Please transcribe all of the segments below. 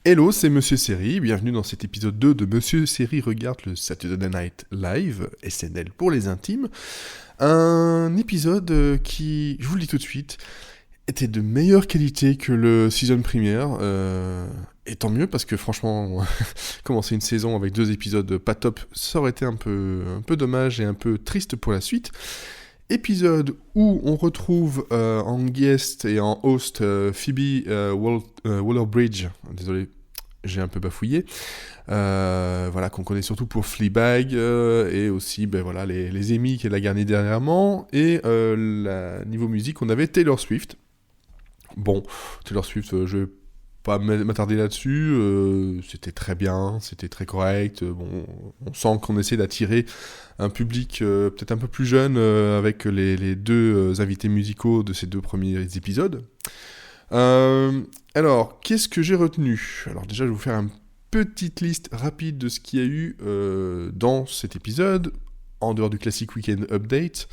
Hello, c'est Monsieur Série, bienvenue dans cet épisode 2 de Monsieur Série regarde le Saturday Night Live, SNL pour les intimes. Un épisode qui, je vous le dis tout de suite, était de meilleure qualité que le season première. Et tant mieux parce que franchement, commencer une saison avec 2 épisodes pas top, ça aurait été un peu dommage et un peu triste pour la suite. Épisode où on retrouve en guest et en host Phoebe Waller-Bridge, désolé, j'ai un peu bafouillé, voilà, qu'on connaît surtout pour Fleabag, et aussi voilà, les Emmy qu'elle a gagné dernièrement, et niveau musique, on avait Taylor Swift. Bon, Taylor Swift, je vais pas m'attarder là-dessus, c'était très bien, c'était très correct, bon, on sent qu'on essaie d'attirer un public peut-être un peu plus jeune avec les deux invités musicaux de ces 2 premiers épisodes. Alors, qu'est-ce que j'ai retenu ? Alors déjà, je vais vous faire une petite liste rapide de ce qu'il y a eu dans cet épisode, en dehors du classique Weekend Update.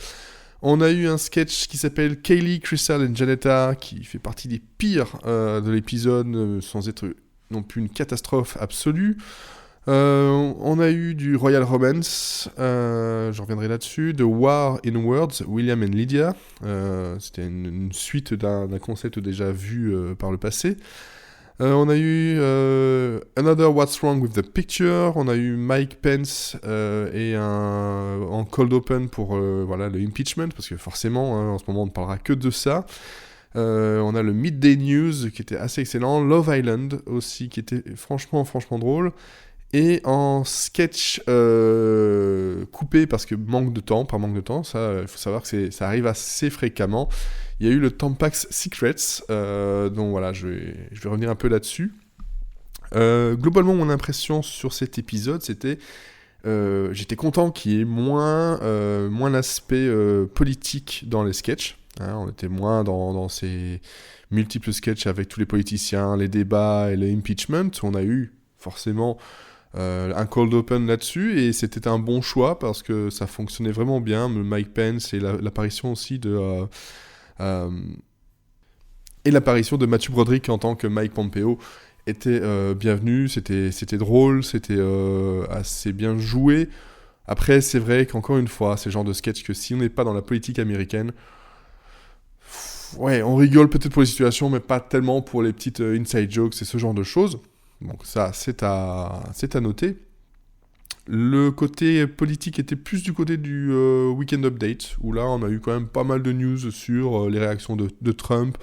On a eu un sketch qui s'appelle Kaylee, Crystal and Janetta, qui fait partie des pires de l'épisode, sans être non plus une catastrophe absolue. On a eu du Royal Romance, je reviendrai là-dessus, de War in Words, William and Lydia, c'était une suite d'un concept déjà vu par le passé. On a eu Another What's Wrong with the Picture, on a eu Mike Pence et en cold open pour voilà, le impeachment, parce que forcément, en ce moment on ne parlera que de ça. On a le Midday News qui était assez excellent, Love Island aussi qui était franchement drôle. Et en sketch coupé parce que par manque de temps, ça, il faut savoir que ça arrive assez fréquemment. Il y a eu le Tampax Secrets, donc voilà, je vais revenir un peu là-dessus. Globalement, mon impression sur cet épisode, c'était... j'étais content qu'il y ait moins l'aspect politique dans les sketchs. Hein, on était moins dans ces multiples sketchs avec tous les politiciens, les débats et les impeachment. On a eu forcément... un cold open là-dessus, et c'était un bon choix parce que ça fonctionnait vraiment bien. Mike Pence et l'apparition aussi de Matthew Broderick en tant que Mike Pompeo était bienvenue. C'était drôle, c'était assez bien joué. Après, c'est vrai qu'encore une fois, c'est le genre de sketch que si on n'est pas dans la politique américaine, ouais, on rigole peut-être pour les situations, mais pas tellement pour les petites inside jokes et ce genre de choses. Donc ça, c'est à noter. Le côté politique était plus du côté du Weekend Update, où là, on a eu quand même pas mal de news sur les réactions de Trump,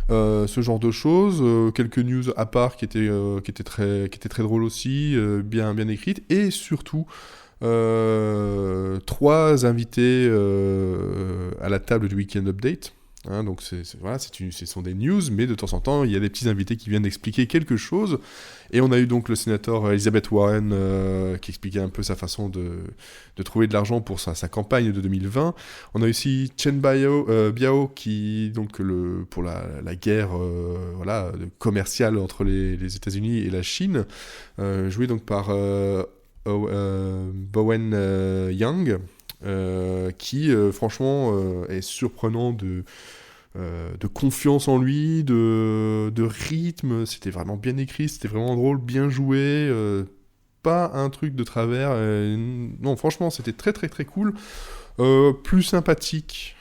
ce genre de choses. Quelques news à part qui étaient très drôles aussi, bien écrites. Et surtout, 3 invités à la table du Weekend Update. Hein, donc voilà, ce sont des news, mais de temps en temps, il y a des petits invités qui viennent expliquer quelque chose. Et on a eu donc le sénateur Elizabeth Warren qui expliquait un peu sa façon de trouver de l'argent pour sa campagne de 2020. On a aussi Chen Biao qui, donc, pour la guerre voilà, commerciale entre les États-Unis et la Chine, joué donc par Bowen Yang. Qui franchement est surprenant de confiance en lui, de rythme. C'était vraiment bien écrit, c'était vraiment drôle, bien joué, pas un truc de travers. Non, franchement, c'était très cool. Plus sympathique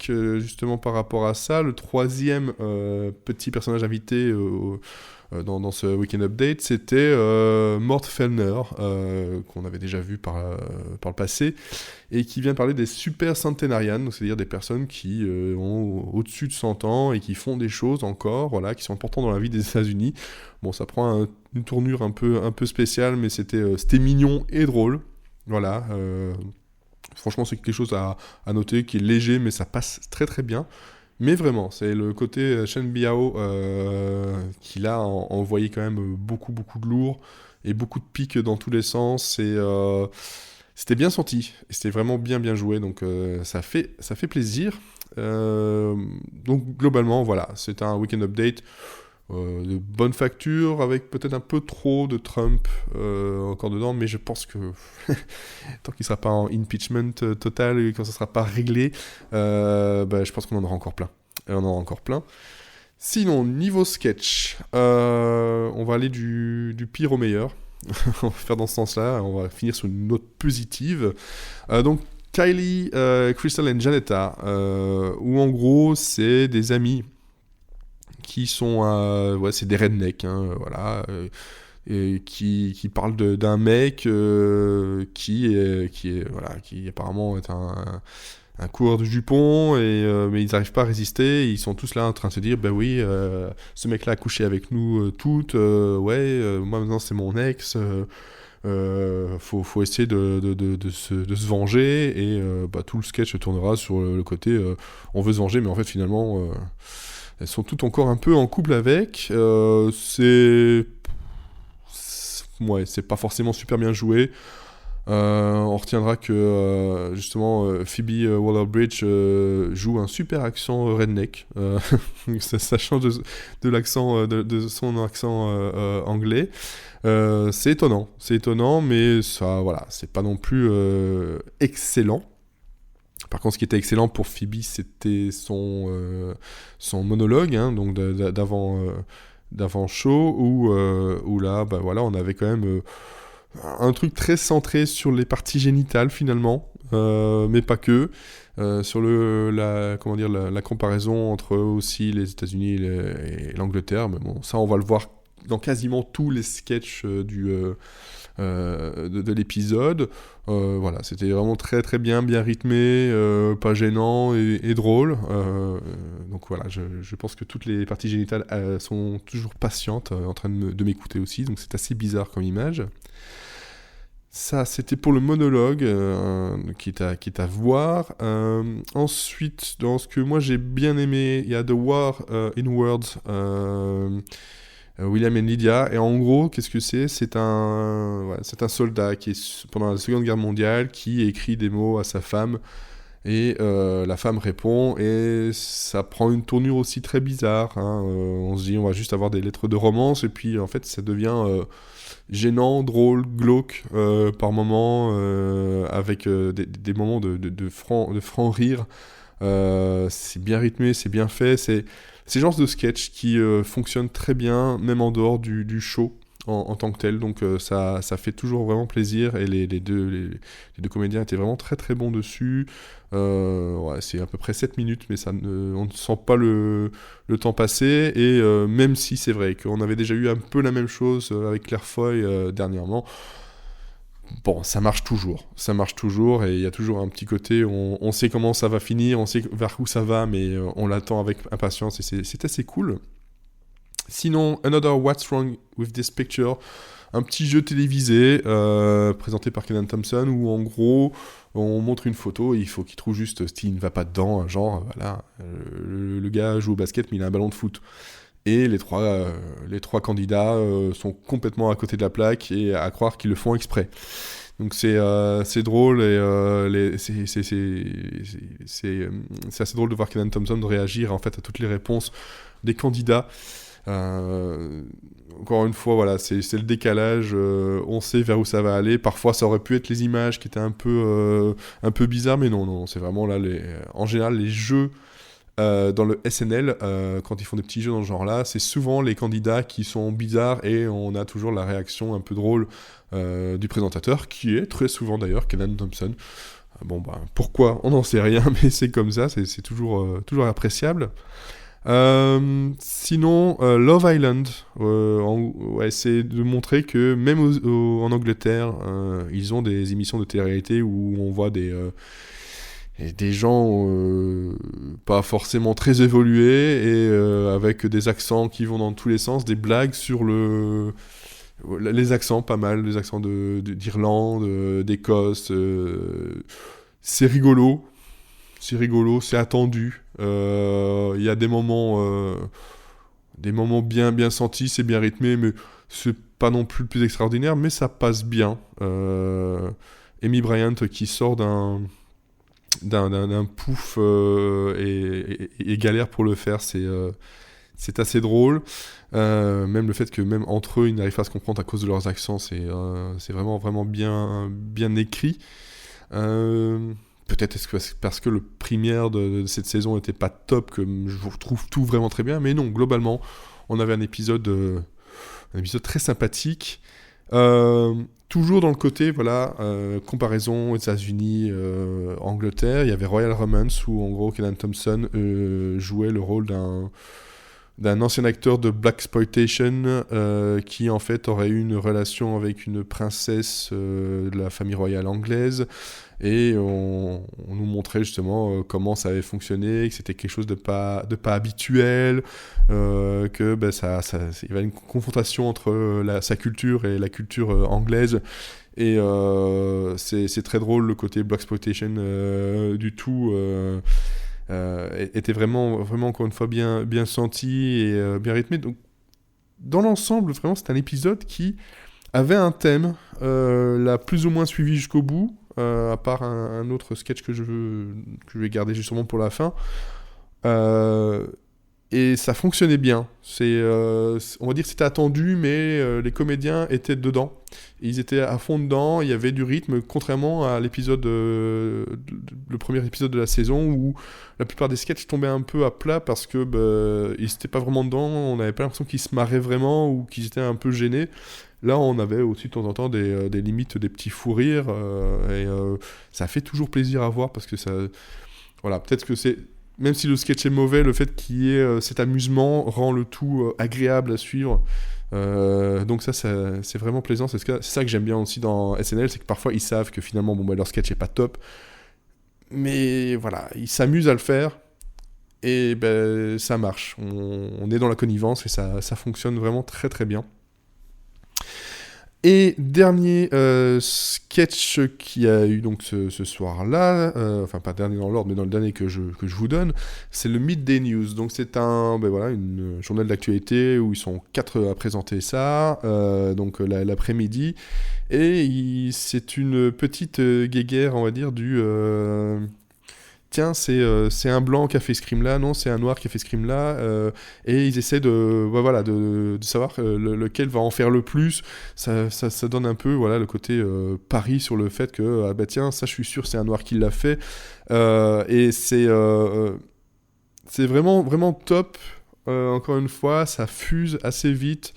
justement par rapport à ça. Le 3e petit personnage invité dans ce Weekend Update, c'était Mort Fellner, qu'on avait déjà vu par le passé, et qui vient parler des super centenarians, donc c'est-à-dire des personnes qui ont au-dessus de 100 ans et qui font des choses encore, voilà, qui sont importantes dans la vie des États-Unis. Bon, ça prend une tournure un peu spéciale, mais c'était mignon et drôle. Voilà, franchement, c'est quelque chose à noter, qui est léger, mais ça passe très bien. Mais vraiment, c'est le côté Chen Biao qui là envoyé quand même beaucoup de lourd et beaucoup de pics dans tous les sens. Et c'était bien senti, et c'était vraiment bien joué, donc ça fait plaisir. Donc globalement, voilà, c'était un weekend update de bonne facture, avec peut-être un peu trop de Trump encore dedans, mais je pense que tant qu'il ne sera pas en impeachment total et quand ça ne sera pas réglé, je pense qu'on en aura encore plein. Et on en aura encore plein. Sinon, niveau sketch, on va aller du pire au meilleur. On va faire dans ce sens-là, on va finir sur une note positive. Donc, Kylie, Crystal et Janetta, où en gros, c'est des amis qui sont... c'est des rednecks, hein, voilà, et qui parlent d'un mec qui apparemment est un coureur de jupons, mais ils n'arrivent pas à résister. Ils sont tous là en train de se dire, ben oui, ce mec-là a couché avec nous toutes, moi maintenant c'est mon ex, faut essayer de se venger, et tout le sketch se tournera sur le côté, on veut se venger, mais en fait finalement, elles sont toutes encore un peu en couple avec. C'est pas forcément super bien joué. On retiendra que justement Phoebe Waller-Bridge joue un super accent redneck. Ça change de l'accent de son accent anglais. C'est étonnant, mais ça, voilà, c'est pas non plus excellent. Par contre, ce qui était excellent pour Phoebe, c'était son monologue, hein, donc d'avant show, où là, voilà, on avait quand même un truc très centré sur les parties génitales finalement, mais pas que. Sur la comparaison entre aussi les États-Unis et l'Angleterre, mais bon, ça on va le voir dans quasiment tous les sketchs de l'épisode. Voilà, c'était vraiment très très bien rythmé, pas gênant et drôle. Donc voilà, je pense que toutes les parties génitales sont toujours patientes, en train de m'écouter aussi, donc c'est assez bizarre comme image. Ça, c'était pour le monologue qui est à voir. Ensuite, dans ce que moi j'ai bien aimé, il y a The War in Words, William et Lydia. Et en gros, qu'est-ce que c'est ? C'est un soldat qui est pendant la Seconde Guerre mondiale, qui écrit des mots à sa femme. Et la femme répond, et ça prend une tournure aussi très bizarre, hein. On se dit, on va juste avoir des lettres de romance, et puis en fait, ça devient gênant, drôle, glauque par moments, avec des moments de franc rire. C'est bien rythmé, c'est bien fait. C'est le genre de sketch qui fonctionne très bien, même en dehors du show en tant que tel. Donc ça fait toujours vraiment plaisir, et les deux comédiens étaient vraiment très très bons dessus. C'est à peu près 7 minutes, mais on ne sent pas le temps passer, et même si c'est vrai qu'on avait déjà eu un peu la même chose avec Claire Foy dernièrement, bon, ça marche toujours, et il y a toujours un petit côté, on sait comment ça va finir, on sait vers où ça va, mais on l'attend avec impatience, et c'est assez cool. Sinon, Another What's Wrong with This Picture, un petit jeu télévisé présenté par Kenan Thompson, où en gros on montre une photo et il faut qu'il trouve juste ce qui ne va pas dedans, genre voilà, le gars joue au basket mais il a un ballon de foot, et les trois candidats sont complètement à côté de la plaque, et à croire qu'ils le font exprès. Donc c'est drôle, et c'est assez drôle de voir Kenan Thompson réagir en fait à toutes les réponses des candidats. Encore une fois, voilà, c'est le décalage, on sait vers où ça va aller. Parfois ça aurait pu être les images qui étaient un peu bizarres, mais non, c'est vraiment là, en général les jeux dans le SNL, quand ils font des petits jeux dans ce genre-là, c'est souvent les candidats qui sont bizarres, et on a toujours la réaction un peu drôle du présentateur, qui est très souvent d'ailleurs Kenan Thompson. Pourquoi ? On n'en sait rien, mais c'est comme ça, c'est toujours appréciable. Sinon, Love Island, c'est de montrer que même en Angleterre, ils ont des émissions de télé-réalité où on voit des gens pas forcément très évolués, et avec des accents qui vont dans tous les sens, des blagues sur les accents, pas mal, les accents d'Irlande, d'Écosse. C'est rigolo, c'est attendu. Il y a des moments bien sentis, c'est bien rythmé, mais c'est pas non plus le plus extraordinaire, mais ça passe bien. Amy Bryant qui sort d'un pouf et galère pour le faire, c'est assez drôle. Même le fait que même entre eux ils n'arrivent pas à se comprendre à cause de leurs accents, c'est vraiment bien écrit. peut-être est-ce que parce que le première de cette saison n'était pas top que je trouve tout vraiment très bien, mais non, globalement, on avait un épisode très sympathique. Toujours dans le côté, voilà, comparaison aux États-Unis, Angleterre, il y avait Royal Romance où en gros Kenan Thompson jouait le rôle d'un ancien acteur de blaxploitation qui en fait aurait eu une relation avec une princesse de la famille royale anglaise, et on nous montrait justement comment ça avait fonctionné, que c'était quelque chose de pas habituel, que il y avait une confrontation entre sa culture et la culture anglaise. Et c'est très drôle, le côté blaxploitation du tout était vraiment encore une fois bien senti et bien rythmé. Donc dans l'ensemble, vraiment, c'est un épisode qui avait un thème, l'a plus ou moins suivi jusqu'au bout, à part un autre sketch que je vais garder justement pour la fin. Et ça fonctionnait bien. On va dire que c'était attendu, mais les comédiens étaient dedans. Ils étaient à fond dedans, il y avait du rythme, contrairement à l'épisode, le premier épisode de la saison, où la plupart des sketchs tombaient un peu à plat parce que ils n'étaient pas vraiment dedans, on n'avait pas l'impression qu'ils se marraient vraiment ou qu'ils étaient un peu gênés. Là, on avait aussi de temps en temps des limites, des petits fous rires, et ça fait toujours plaisir à voir parce que ça... Voilà, peut-être que c'est... Même si le sketch est mauvais, le fait qu'il y ait cet amusement rend le tout agréable à suivre. Donc ça, c'est vraiment plaisant. C'est ça que j'aime bien aussi dans SNL, c'est que parfois ils savent que finalement leur sketch est pas top, mais voilà, ils s'amusent à le faire et ça marche. On est dans la connivence et ça fonctionne vraiment très très bien. Et dernier sketch qu'il y a eu donc ce soir-là, enfin pas dernier dans l'ordre, mais dans le dernier que je vous donne, c'est le Midday News. Donc c'est une journal d'actualité où ils sont 4 à présenter ça, donc l'après-midi, et c'est une petite guéguerre, on va dire, du... Tiens, c'est un blanc qui a fait ce crime-là, non, c'est un noir qui a fait ce crime-là, et ils essaient de savoir lequel va en faire le plus. Ça donne un peu le côté pari sur le fait que, tiens, ça je suis sûr c'est un noir qui l'a fait, et c'est vraiment, vraiment top. Encore une fois, ça fuse assez vite.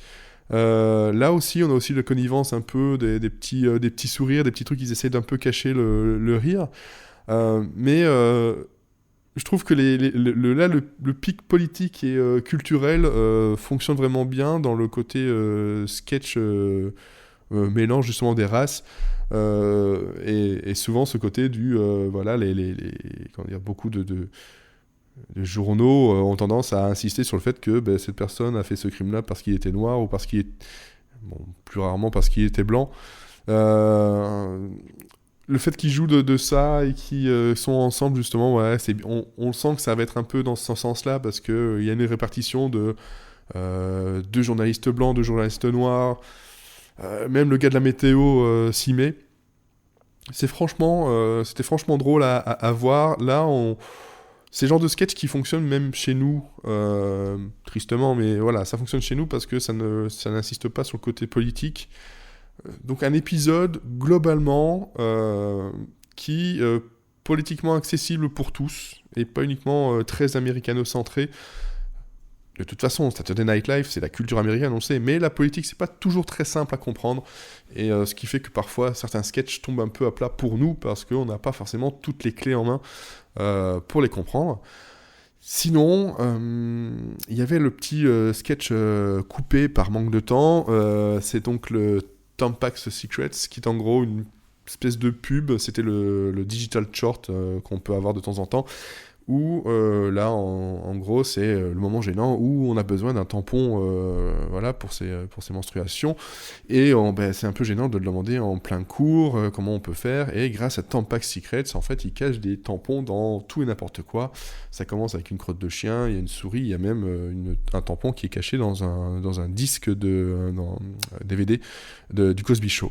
Là aussi, on a aussi la connivence un peu des petits sourires, des petits trucs, ils essaient d'un peu cacher le rire. Mais je trouve que le pic politique et culturel fonctionne vraiment bien dans le côté sketch mélange justement des races, et souvent ce côté du comment dire, beaucoup de journaux ont tendance à insister sur le fait que cette personne a fait ce crime-là parce qu'il était noir ou parce qu'il est plus rarement parce qu'il était blanc. Le fait qu'ils jouent de ça et qu'ils sont ensemble, justement, on sent que ça va être un peu dans ce sens-là, parce qu'il y a une répartition de 2 journalistes blancs, 2 journalistes noirs, même le gars de la météo s'y met. C'était franchement drôle à voir. Là, c'est le genre de sketch qui fonctionne même chez nous, tristement, mais voilà, ça fonctionne chez nous parce que ça n'insiste pas sur le côté politique. Donc un épisode, globalement, qui politiquement accessible pour tous, et pas uniquement très américano-centré. De toute façon, Saturday Night Live, c'est la culture américaine, on le sait, mais la politique, c'est pas toujours très simple à comprendre, et ce qui fait que parfois, certains sketchs tombent un peu à plat pour nous, parce qu'on n'a pas forcément toutes les clés en main pour les comprendre. Sinon, il y avait le petit sketch coupé par manque de temps, c'est donc le Tampax Secrets, qui est en gros une espèce de pub. C'était le digital short qu'on peut avoir de temps en temps, où là, en gros, c'est le moment gênant où on a besoin d'un tampon pour ses menstruations, et c'est un peu gênant de le demander en plein cours, comment on peut faire, et grâce à Tampax Secrets, en fait, ils cachent des tampons dans tout et n'importe quoi. Ça commence avec une crotte de chien, il y a une souris, il y a même un tampon qui est caché dans un disque DVD du Cosby Show.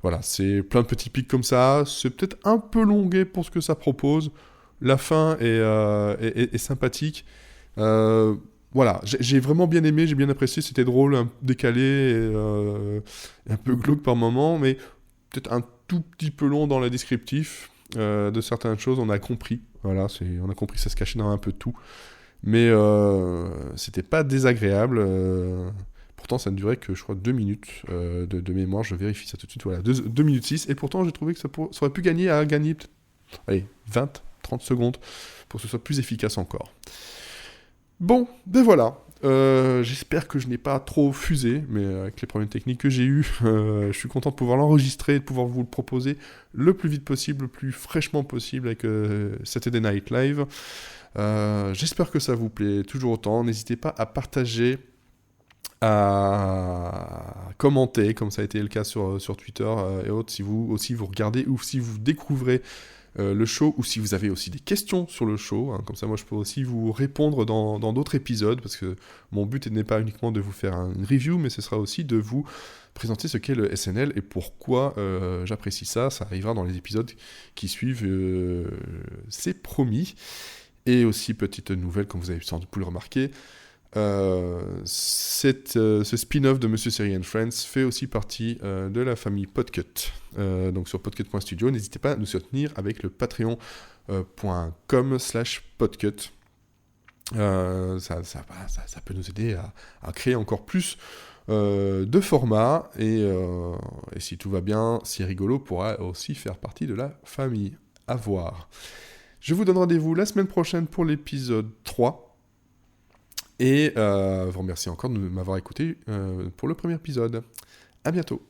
Voilà, c'est plein de petits pics comme ça, c'est peut-être un peu longué pour ce que ça propose. La fin est sympathique. Voilà, j'ai vraiment bien aimé, j'ai bien apprécié, c'était drôle, décalé, et un peu glauque par moment, mais peut-être un tout petit peu long dans le descriptif. de certaines choses, on a compris. Voilà, on a compris que ça se cachait dans un peu de tout. Mais c'était pas désagréable. Pourtant, ça ne durait que, je crois, 2 minutes de mémoire. Je vérifie ça tout de suite. Voilà, 2 minutes 6. Et pourtant, j'ai trouvé que ça aurait pu gagner peut-être, allez, 20, 30 secondes pour que ce soit plus efficace encore. Bon, ben voilà. J'espère que je n'ai pas trop fusé, mais avec les problèmes techniques que j'ai eus, je suis content de pouvoir l'enregistrer et de pouvoir vous le proposer le plus vite possible, le plus fraîchement possible avec Saturday Night Live. J'espère que ça vous plaît toujours autant. N'hésitez pas à partager, à commenter, comme ça a été le cas sur Twitter et autres, si vous aussi vous regardez ou si vous découvrez le show, ou si vous avez aussi des questions sur le show, hein, comme ça moi je peux aussi vous répondre dans d'autres épisodes, parce que mon but n'est pas uniquement de vous faire une review, mais ce sera aussi de vous présenter ce qu'est le SNL et pourquoi j'apprécie ça. Ça arrivera dans les épisodes qui suivent, c'est promis. Et aussi, petite nouvelle, comme vous avez sans doute pu le remarquer, ce spin-off de Monsieur Seri and Friends fait aussi partie de la famille Podcut. Donc sur podcut.studio, n'hésitez pas à nous soutenir avec le patreon.com/podcut. Ça peut nous aider à créer encore plus de formats, et si tout va bien, si Rigolo pourra aussi faire partie de la famille. À voir. Je vous donne rendez-vous la semaine prochaine pour l'épisode 3. Et vous remercie encore de m'avoir écouté pour le premier épisode. À bientôt.